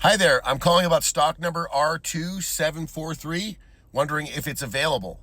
Hi there, I'm calling about stock number R2743, wondering if it's available.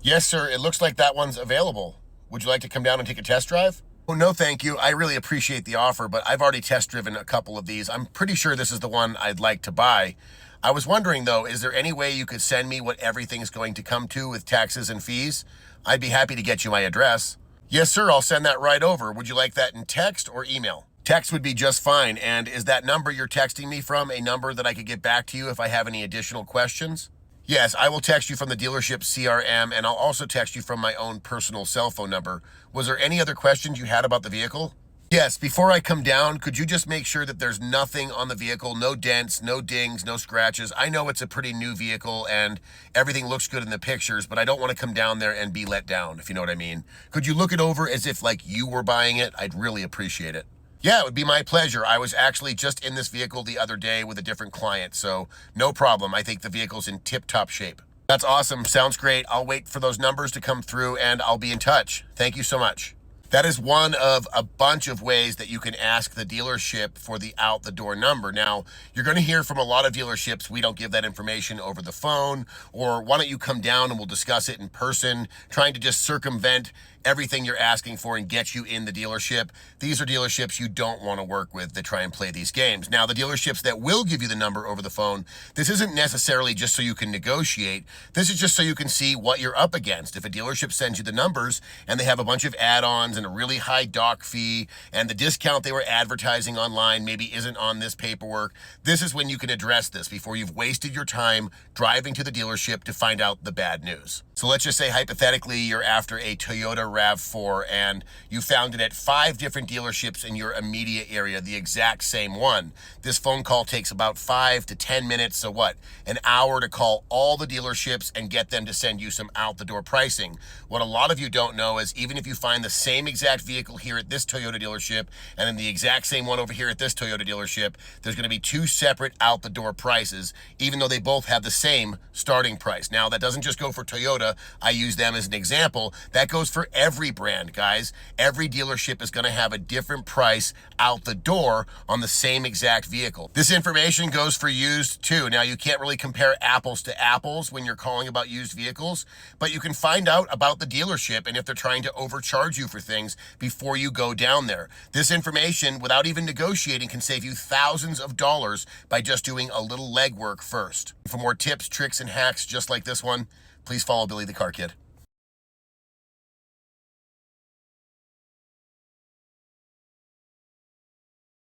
Yes, sir, it looks like that one's available. Would you like to come down and take a test drive? Oh, no, thank you. I really appreciate the offer, but I've already test driven a couple of these. I'm pretty sure this is the one I'd like to buy. I was wondering, though, is there any way you could send me what everything's going to come to with taxes and fees? I'd be happy to get you my address. Yes, sir, I'll send that right over. Would you like that in text or email? Text would be just fine. And is that number you're texting me from a number that I could get back to you if I have any additional questions? Yes, I will text you from the dealership CRM, and I'll also text you from my own personal cell phone number. Was there any other questions you had about the vehicle? Yes, before I come down, could you just make sure that there's nothing on the vehicle, no dents, no dings, no scratches? I know it's a pretty new vehicle and everything looks good in the pictures, but I don't want to come down there and be let down, if you know what I mean. Could you look it over as if like you were buying it? I'd really appreciate it. Yeah, it would be my pleasure. I was actually just in this vehicle the other day with a different client, so no problem. I think the vehicle's in tip-top shape. That's awesome. Sounds great. I'll wait for those numbers to come through and I'll be in touch. Thank you so much. That is one of a bunch of ways that you can ask the dealership for the out the door number. Now, you're going to hear from a lot of dealerships, we don't give that information over the phone, or why don't you come down and we'll discuss it in person, trying to just circumvent everything you're asking for and get you in the dealership. These are dealerships you don't want to work with that try and play these games. Now, the dealerships that will give you the number over the phone, this isn't necessarily just so you can negotiate. This is just so you can see what you're up against. If a dealership sends you the numbers and they have a bunch of add-ons and a really high doc fee and the discount they were advertising online maybe isn't on this paperwork, this is when you can address this before you've wasted your time driving to the dealership to find out the bad news. So let's just say hypothetically you're after a Toyota RAV4 and you found it at 5 different dealerships in your immediate area, the exact same one. This phone call takes about 5 to 10 minutes, so what? An hour to call all the dealerships and get them to send you some out the door pricing. What a lot of you don't know is even if you find the same exact vehicle here at this Toyota dealership and then the exact same one over here at this Toyota dealership, there's going to be 2 separate out the door prices, even though they both have the same starting price. Now, that doesn't just go for Toyota. I use them as an example. That goes for every brand, guys. Every dealership is going to have a different price out the door on the same exact vehicle. This information goes for used too. Now, you can't really compare apples to apples when you're calling about used vehicles, but you can find out about the dealership and if they're trying to overcharge you for things before you go down there. This information, without even negotiating, can save you thousands of dollars by just doing a little legwork first. For more tips, tricks, and hacks just like this one, please follow Billy the Car Kid.